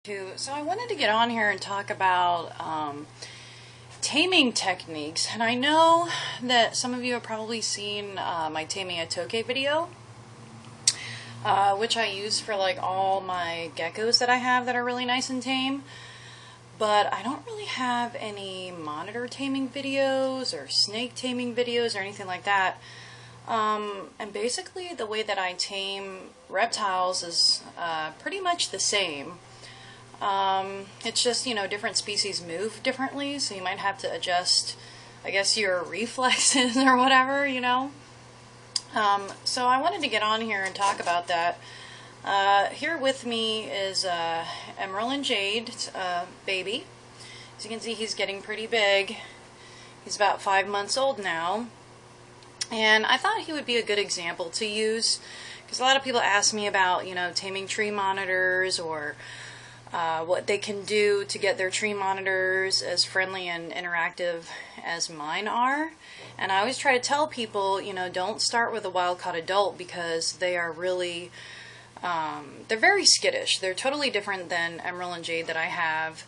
So I wanted to get on here and talk about taming techniques, and I know that some of you have probably seen my taming a toke video, which I use for like all my geckos that I have that are really nice and tame, but I don't really have any monitor taming videos or snake taming videos or anything like that. And basically the way that I tame reptiles is pretty much the same. It's just, different species move differently, so you might have to adjust, I guess, your reflexes or whatever, So I wanted to get on here and talk about that. Here with me is Emerald and Jade, baby. As you can see, he's getting pretty big. He's about 5 months old now. And I thought he would be a good example to use, because a lot of people ask me about, taming tree monitors, or what they can do to get their tree monitors as friendly and interactive as mine are. And I always try to tell people, don't start with a wild-caught adult, because they are really, they're very skittish. They're totally different than Emerald and Jade that I have.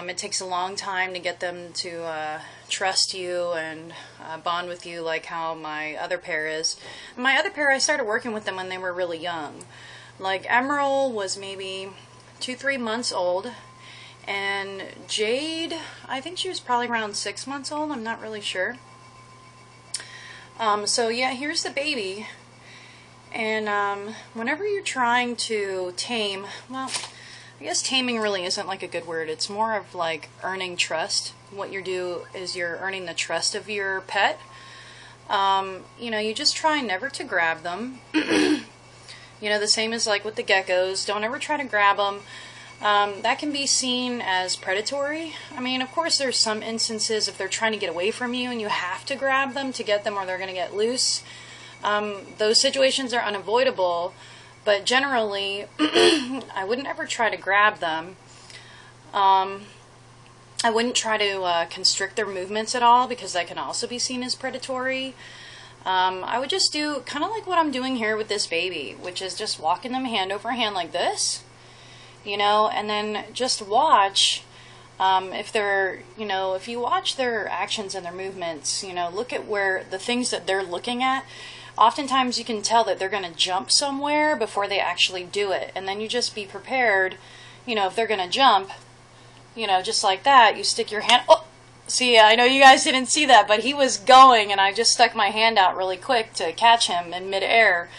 It takes a long time to get them to trust you and bond with you like how my other pair is. My other pair, I started working with them when they were really young. Like Emerald was maybe 2-3 months old, and Jade, I think she was probably around 6 months old. I'm not really sure. So yeah, here's the baby. And whenever you're trying to tame, well, I guess taming really isn't like a good word. It's more of like earning trust. What you do is you're earning the trust of your pet. You just try never to grab them. The same as like with the geckos. Don't ever try to grab them. That can be seen as predatory. I mean, of course, there's some instances if they're trying to get away from you and you have to grab them to get them, or they're going to get loose. Those situations are unavoidable, but generally, I wouldn't ever try to grab them. I wouldn't try to constrict their movements at all, because that can also be seen as predatory. I would just do kind of like what I'm doing here with this baby, which is just walking them hand over hand like this, and then just watch if they're, if you watch their actions and their movements, look at where the things that they're looking at. Oftentimes you can tell that they're going to jump somewhere before they actually do it, and then you just be prepared, if they're going to jump, just like that, you stick your hand, oh! See, I know you guys didn't see that, but he was going, and I just stuck my hand out really quick to catch him in midair.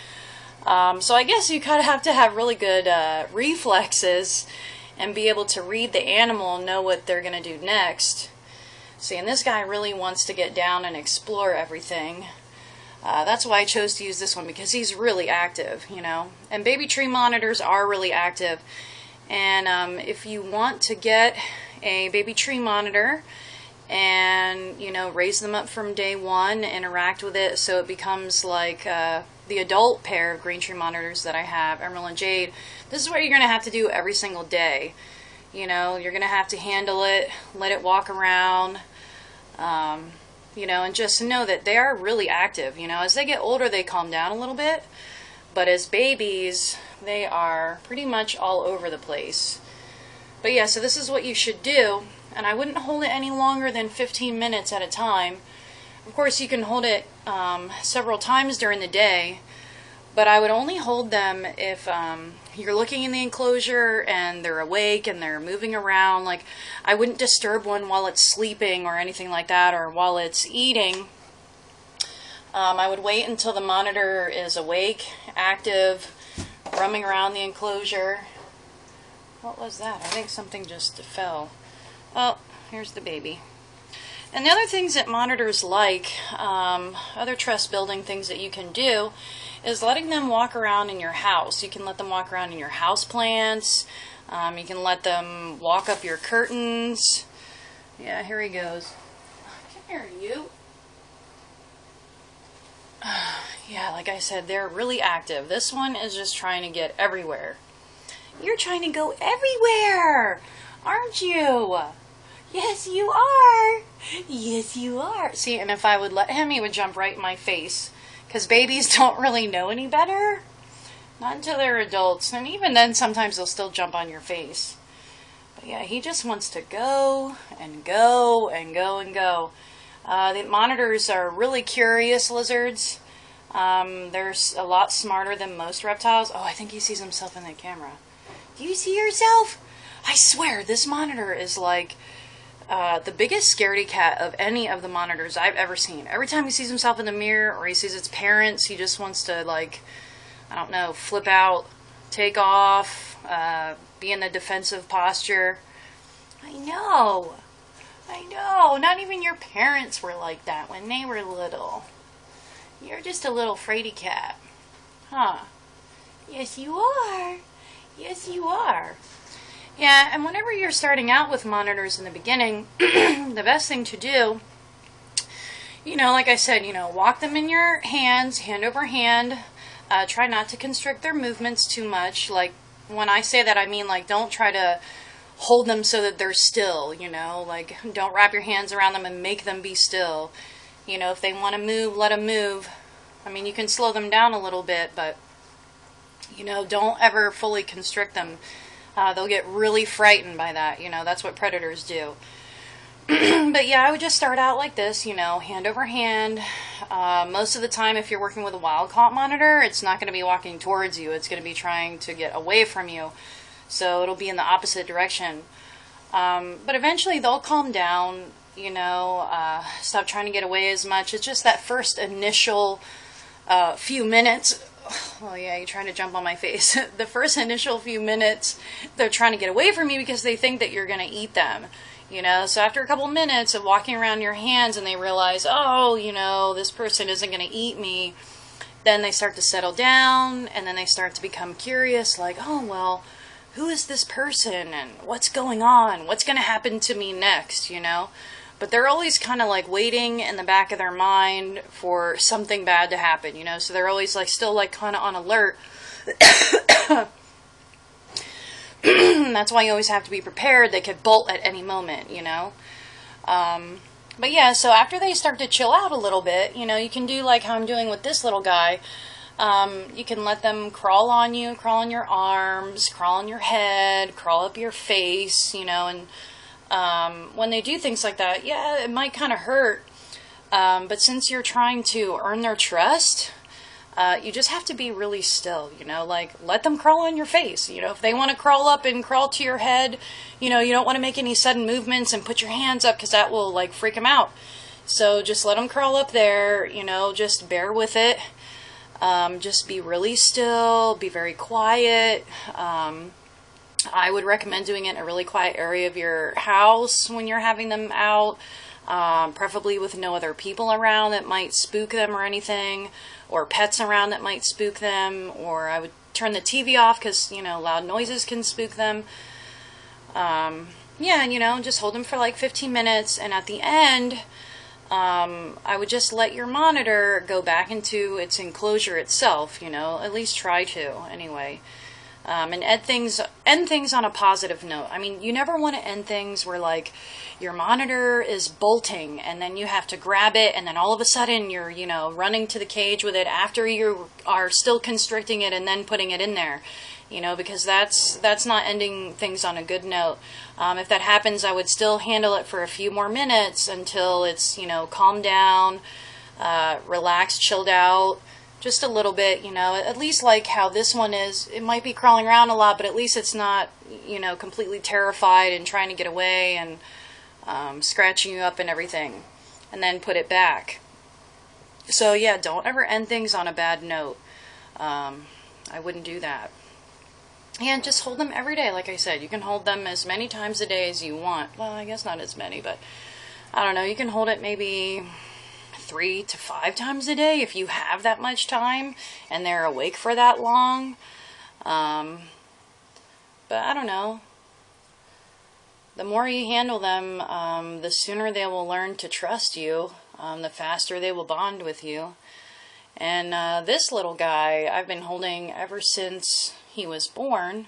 So I guess you kind of have to have really good reflexes and be able to read the animal and know what they're going to do next. See, and this guy really wants to get down and explore everything. That's why I chose to use this one, because he's really active, And baby tree monitors are really active. And if you want to get a baby tree monitor and, raise them up from day one, interact with it so it becomes like the adult pair of green tree monitors that I have, Emerald and Jade, this is what you're going to have to do every single day. You're going to have to handle it, let it walk around, and just know that they are really active. As they get older, they calm down a little bit, but as babies, they are pretty much all over the place. But yeah, so this is what you should do. And I wouldn't hold it any longer than 15 minutes at a time. Of course, you can hold it several times during the day, but I would only hold them if you're looking in the enclosure and they're awake and they're moving around. Like, I wouldn't disturb one while it's sleeping or anything like that, or while it's eating. I would wait until the monitor is awake, active, roaming around the enclosure. What was that? I think something just fell. Oh, here's the baby. And the other things that monitors like, other trust building things that you can do, is letting them walk around in your house. You can let them walk around in your house plants. You can let them walk up your curtains. Yeah, here he goes. Come here, you. Yeah, like I said, they're really active. This one is just trying to get everywhere. You're trying to go everywhere, aren't you? Yes, you are. Yes, you are. See, and if I would let him, he would jump right in my face. Because babies don't really know any better. Not until they're adults. And even then, sometimes they'll still jump on your face. But yeah, he just wants to go and go and go and go. The monitors are really curious lizards. They're a lot smarter than most reptiles. Oh, I think he sees himself in the camera. Do you see yourself? I swear, this monitor is like the biggest scaredy cat of any of the monitors I've ever seen. Every time he sees himself in the mirror or he sees its parents, he just wants to, like, I don't know, flip out, take off, be in a defensive posture. I know. Not even your parents were like that when they were little. You're just a little fraidy cat. Huh. Yes, you are. Yes, you are. Yeah, and whenever you're starting out with monitors in the beginning, the best thing to do, like I said, walk them in your hands, hand over hand. Try not to constrict their movements too much. Like, when I say that, I mean, like, don't try to hold them so that they're still, like, don't wrap your hands around them and make them be still. If they want to move, let them move. I mean, you can slow them down a little bit, but, don't ever fully constrict them. They'll get really frightened by that. That's what predators do. But yeah, I would just start out like this, hand over hand. Most of the time, if you're working with a wild-caught monitor, it's not going to be walking towards you. It's going to be trying to get away from you. So it'll be in the opposite direction. But eventually they'll calm down, stop trying to get away as much. It's just that first initial few minutes. Oh yeah, you're trying to jump on my face. The first initial few minutes, they're trying to get away from you because they think that you're going to eat them. So after a couple minutes of walking around your hands and they realize, oh, this person isn't going to eat me, then they start to settle down and then they start to become curious, like, oh, well, who is this person and what's going on? What's going to happen to me next, But they're always kind of like waiting in the back of their mind for something bad to happen, So they're always like still like kind of on alert. That's why you always have to be prepared. They could bolt at any moment, But yeah, so after they start to chill out a little bit, you can do like how I'm doing with this little guy. You can let them crawl on you, crawl on your arms, crawl on your head, crawl up your face, and when they do things like that, yeah, it might kind of hurt. But since you're trying to earn their trust, you just have to be really still, like let them crawl on your face. If they want to crawl up and crawl to your head, you don't want to make any sudden movements and put your hands up because that will like freak them out. So just let them crawl up there, just bear with it. Just be really still, be very quiet. I would recommend doing it in a really quiet area of your house when you're having them out, preferably with no other people around that might spook them or anything, or pets around that might spook them, or I would turn the TV off because, loud noises can spook them. Yeah, just hold them for like 15 minutes, and at the end, I would just let your monitor go back into its enclosure itself, at least try to, anyway. And end things on a positive note. I mean, you never want to end things where, like, your monitor is bolting, and then you have to grab it, and then all of a sudden you're, running to the cage with it after you are still constricting it and then putting it in there. Because that's not ending things on a good note. If that happens, I would still handle it for a few more minutes until it's, calmed down, relaxed, chilled out, just a little bit, at least like how this one is. It might be crawling around a lot, but at least it's not, completely terrified and trying to get away and scratching you up and everything, and then put it back. So yeah, don't ever end things on a bad note. I wouldn't do that. And just hold them every day, like I said. You can hold them as many times a day as you want. Well, I guess not as many, but I don't know. You can hold it maybe 3 to 5 times a day if you have that much time and they're awake for that long. But I don't know. The more you handle them, the sooner they will learn to trust you. The faster they will bond with you. And this little guy I've been holding ever since he was born.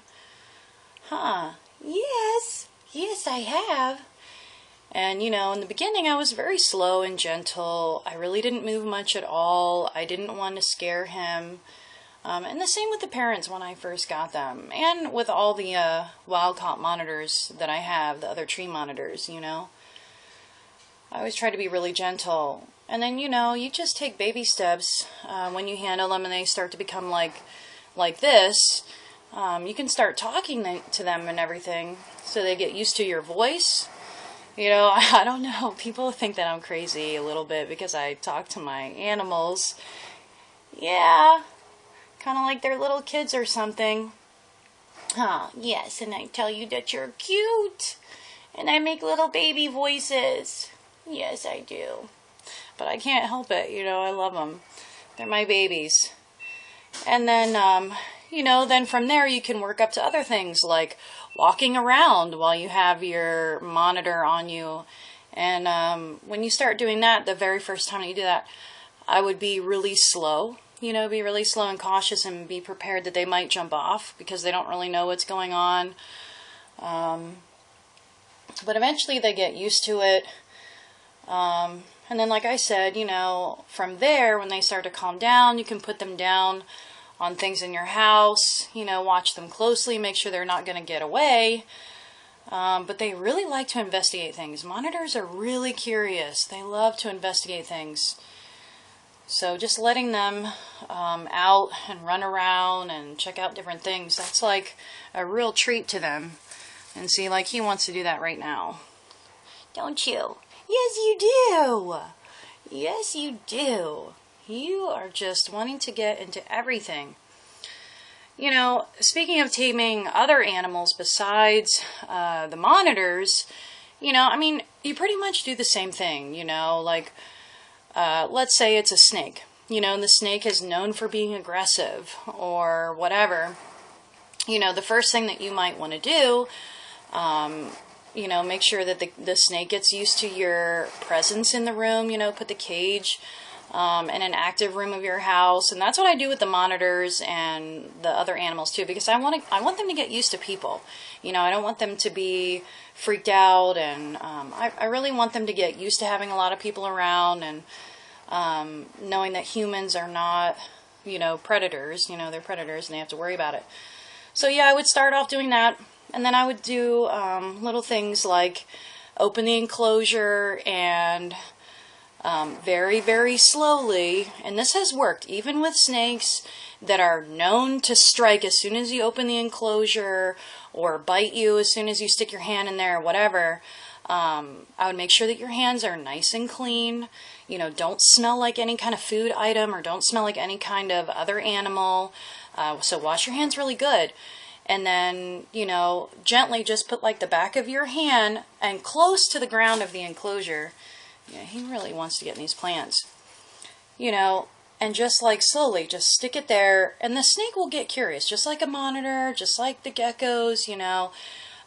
Huh. Yes, I have. And, in the beginning I was very slow and gentle. I really didn't move much at all. I didn't want to scare him. And the same with the parents when I first got them, and with all the wild caught monitors that I have, the other tree monitors, you know. I always try to be really gentle. And then, you know, you just take baby steps when you handle them and they start to become like this. You can start talking to them and everything so they get used to your voice. You know, I don't know. People think that I'm crazy a little bit because I talk to my animals. Yeah, kind of like they're little kids or something. Yes, and I tell you that you're cute. And I make little baby voices. Yes, I do. But I can't help it, you know, I love them. They're my babies. And then, you know, then from there you can work up to other things like walking around while you have your monitor on you. And when you start doing that, the very first time you do that, I would be really slow. You know, be really slow and cautious and be prepared that they might jump off because they don't really know what's going on. But eventually they get used to it. And then, like I said, you know, from there, when they start to calm down, you can put them down on things in your house, you know, watch them closely, make sure they're not going to get away. But they really like to investigate things. Monitors are really curious. They love to investigate things. So just letting them out and run around and check out different things, that's like a real treat to them. And see, like he wants to do that right now. Don't you? Yes, you do. Yes, you do. You are just wanting to get into everything. You know, speaking of taming other animals besides the monitors, you know, I mean, you pretty much do the same thing, you know, like, let's say it's a snake, you know, and the snake is known for being aggressive or whatever. You know, the first thing that you might want to do, you know, make sure that the snake gets used to your presence in the room, you know, put the cage in an active room of your house. And that's what I do with the monitors and the other animals too, because I want them to get used to people. You know, I don't want them to be freaked out, and I really want them to get used to having a lot of people around and knowing that humans are not, you know, predators. You know, they're predators and they have to worry about it. So yeah, I would start off doing that. And then I would do little things like open the enclosure and very, very slowly, and this has worked even with snakes that are known to strike as soon as you open the enclosure or bite you as soon as you stick your hand in there or whatever. I would make sure that your hands are nice and clean. You know, don't smell like any kind of food item or don't smell like any kind of other animal. So wash your hands really good. And then, you know, gently just put like the back of your hand and close to the ground of the enclosure. Yeah, he really wants to get in these plants. You know, and just like slowly, just stick it there. And the snake will get curious, just like a monitor, just like the geckos, you know.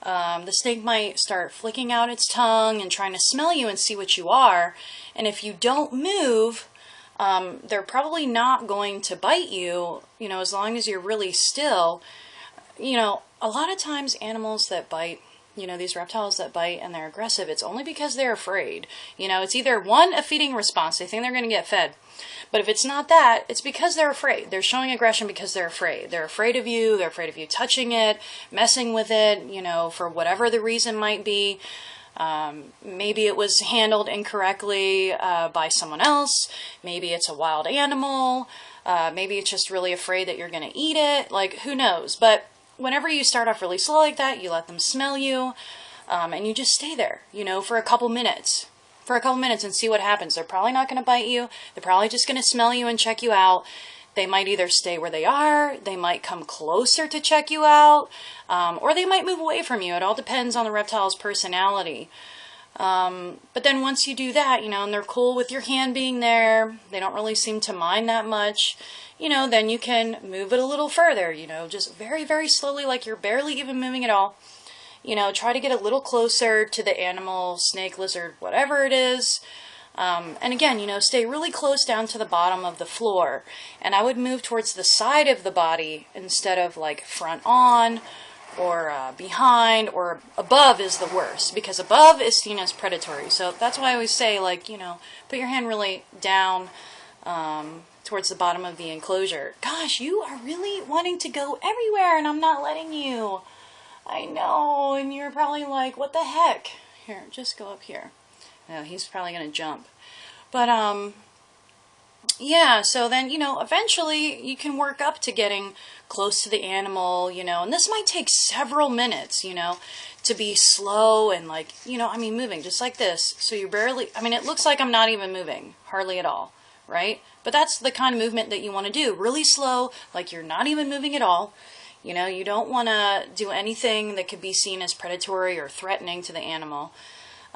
The snake might start flicking out its tongue and trying to smell you and see what you are. And if you don't move, they're probably not going to bite you, you know, as long as you're really still. You know, a lot of times animals that bite, you know, these reptiles that bite and they're aggressive, it's only because they're afraid. You know, it's either one, a feeding response, they think they're going to get fed. But if it's not that, it's because they're afraid. They're showing aggression because they're afraid. They're afraid of you touching it, messing with it, you know, for whatever the reason might be. Maybe it was handled incorrectly by someone else. Maybe it's a wild animal. Maybe it's just really afraid that you're going to eat it. Like, who knows? But whenever you start off really slow like that, you let them smell you, and you just stay there, you know, for a couple minutes. And see what happens. They're probably not going to bite you. They're probably just going to smell you and check you out. They might either stay where they are, they might come closer to check you out, or they might move away from you. It all depends on the reptile's personality. But then once you do that, you know, and they're cool with your hand being there, they don't really seem to mind that much, you know, then you can move it a little further, you know, just very, very slowly, like you're barely even moving at all. You know, try to get a little closer to the animal, snake, lizard, whatever it is. And again, you know, stay really close down to the bottom of the floor. And I would move towards the side of the body instead of like front on or behind, or above is the worst, because above is seen as predatory. So that's why I always say, like, you know, put your hand really down towards the bottom of the enclosure. Gosh, you are really wanting to go everywhere and I'm not letting you. I know, and you're probably like, what the heck? Here, just go up here. No, he's probably going to jump. But, yeah, so then, you know, eventually you can work up to getting close to the animal, you know, and this might take several minutes, you know, to be slow and like, you know, I mean, moving just like this. So you're barely, I mean, it looks like I'm not even moving, hardly at all, right? But that's the kind of movement that you want to do, really slow, like you're not even moving at all. You know, you don't want to do anything that could be seen as predatory or threatening to the animal.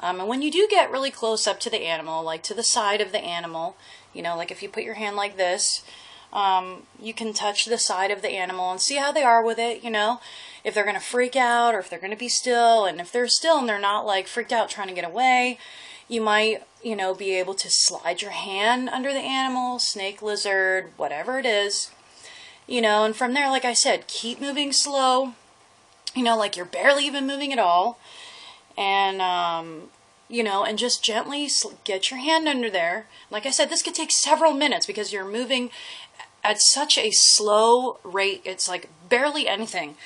And when you do get really close up to the animal, like to the side of the animal, you know, like if you put your hand like this, you can touch the side of the animal and see how they are with it, you know, if they're going to freak out or if they're going to be still. And if they're still and they're not like freaked out trying to get away, you might, you know, be able to slide your hand under the animal, snake, lizard, whatever it is, you know, and from there, like I said, keep moving slow, you know, like you're barely even moving at all. And, you know, and just gently get your hand under there. Like I said, this could take several minutes because you're moving at such a slow rate. It's like barely anything.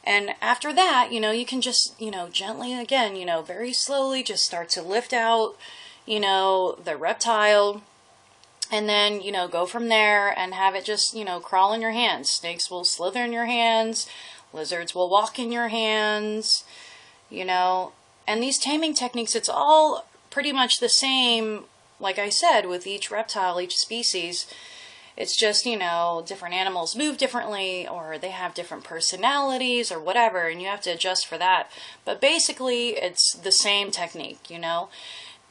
And after that, you know, you can just, you know, gently again, you know, very slowly just start to lift out, you know, the reptile. And then, you know, go from there and have it just, you know, crawl in your hands. Snakes will slither in your hands. Lizards will walk in your hands, you know. And these taming techniques, it's all pretty much the same, like I said, with each reptile, each species. It's just, you know, different animals move differently or they have different personalities or whatever, and you have to adjust for that. But basically, it's the same technique, you know.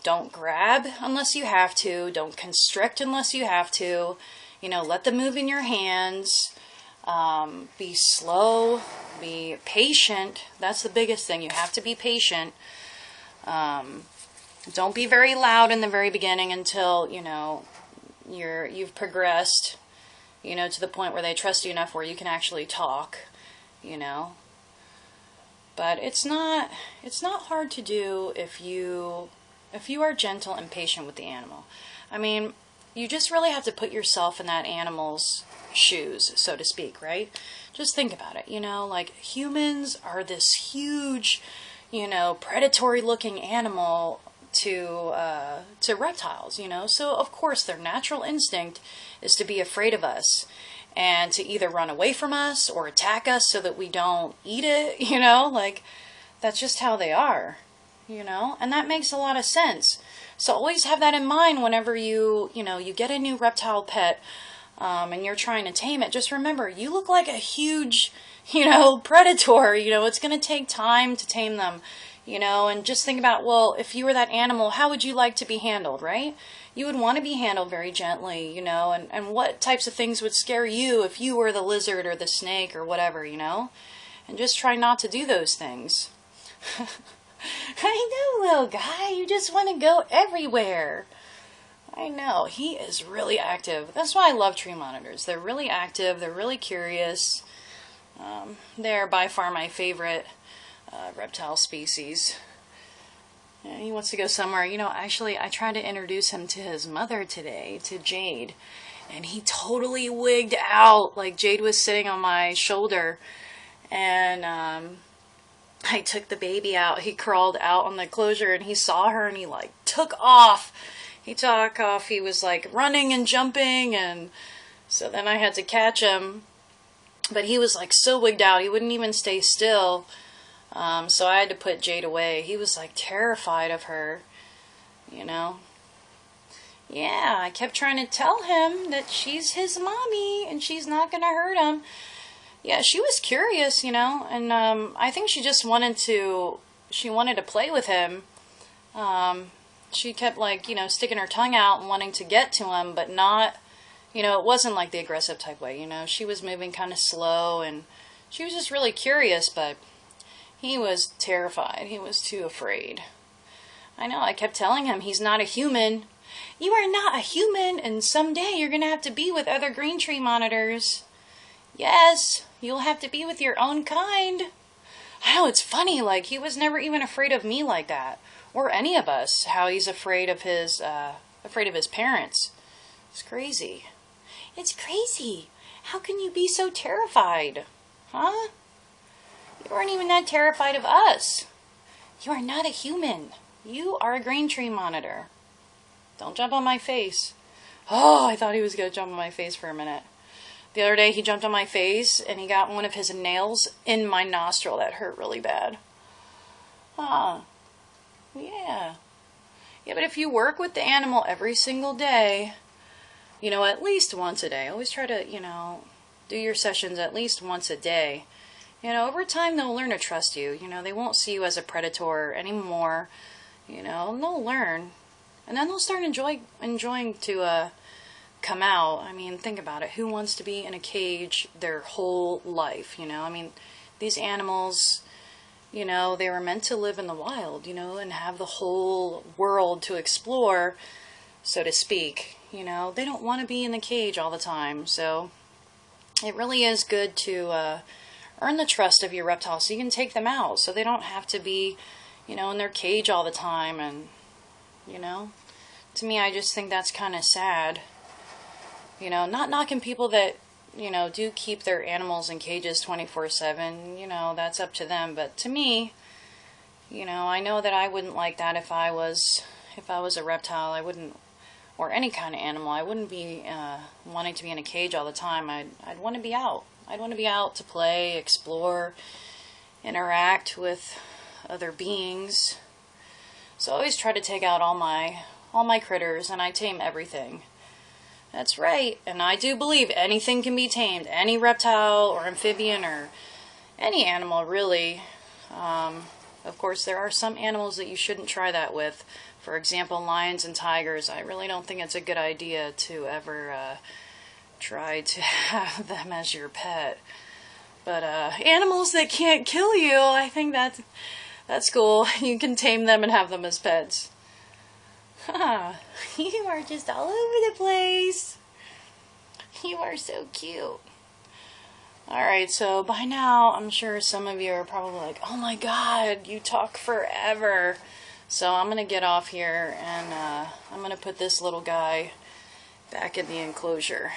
Don't grab unless you have to. Don't constrict unless you have to. You know, let them move in your hands. Be slow, be patient. That's the biggest thing. You have to be patient. Don't be very loud in the very beginning until, you know, you've progressed, you know, to the point where they trust you enough where you can actually talk, you know. But it's not hard to do if you are gentle and patient with the animal. I mean, you just really have to put yourself in that animal's shoes, so to speak, right? Just think about it, you know, like humans are this huge, you know, predatory looking animal to reptiles, you know, so of course their natural instinct is to be afraid of us and to either run away from us or attack us so that we don't eat it, you know, like that's just how they are, you know, and that makes a lot of sense. So always have that in mind whenever you get a new reptile pet, and you're trying to tame it. Just remember, you look like a huge, you know, predator. You know, it's going to take time to tame them, you know, and just think about, well, if you were that animal, how would you like to be handled, right? You would want to be handled very gently, you know, and what types of things would scare you if you were the lizard or the snake or whatever, you know, and just try not to do those things. I know, little guy, you just want to go everywhere. I know, he is really active. That's why I love tree monitors. They're really active, they're really curious. They're by far my favorite reptile species. Yeah, he wants to go somewhere. You know, actually, I tried to introduce him to his mother today, to Jade, and he totally wigged out. Like, Jade was sitting on my shoulder, and I took the baby out. He crawled out on the enclosure, and he saw her, and he, like, took off. He was like running and jumping, and so then I had to catch him, but he was like so wigged out, he wouldn't even stay still, so I had to put Jade away. He was like terrified of her, you know. Yeah, I kept trying to tell him that she's his mommy and she's not gonna hurt him. Yeah, she was curious, you know, and I think she just wanted to play with him. She kept, like, you know, sticking her tongue out and wanting to get to him, but not, you know, it wasn't like the aggressive type way, you know. She was moving kind of slow, and she was just really curious, but he was terrified. He was too afraid. I know, I kept telling him, he's not a human. You are not a human, and someday you're going to have to be with other green tree monitors. Yes, you'll have to be with your own kind. I know, it's funny, like, he was never even afraid of me like that. Or any of us, how he's afraid of his parents. It's crazy. It's crazy. How can you be so terrified? Huh? You aren't even that terrified of us. You are not a human. You are a green tree monitor. Don't jump on my face. Oh, I thought he was going to jump on my face for a minute. The other day he jumped on my face and he got one of his nails in my nostril. That hurt really bad. Huh. Yeah. Yeah, but if you work with the animal every single day, you know, at least once a day. Always try to, you know, do your sessions at least once a day. You know, over time they'll learn to trust you. You know, they won't see you as a predator anymore. You know, and they'll learn. And then they'll start enjoying to come out. I mean, think about it. Who wants to be in a cage their whole life, you know? I mean, these animals, you know, they were meant to live in the wild, you know, and have the whole world to explore, so to speak. You know, they don't want to be in the cage all the time. So it really is good to earn the trust of your reptiles so you can take them out so they don't have to be, you know, in their cage all the time. And, you know, to me, I just think that's kind of sad. You know, not knocking people that, you know, do keep their animals in cages 24/7. You know, that's up to them. But to me, you know, I know that I wouldn't like that if I was a reptile. I wouldn't, or any kind of animal. I wouldn't be wanting to be in a cage all the time. I'd want to be out. I'd want to be out to play, explore, interact with other beings. So I always try to take out all my critters, and I tame everything. That's right, and I do believe anything can be tamed. Any reptile or amphibian or any animal, really. Of course, there are some animals that you shouldn't try that with. For example, lions and tigers. I really don't think it's a good idea to ever try to have them as your pet. But animals that can't kill you, I think that's cool. You can tame them and have them as pets. Huh. You are just all over the place. You are so cute. Alright, so by now, I'm sure some of you are probably like, oh my god, you talk forever. So I'm going to get off here and I'm going to put this little guy back in the enclosure.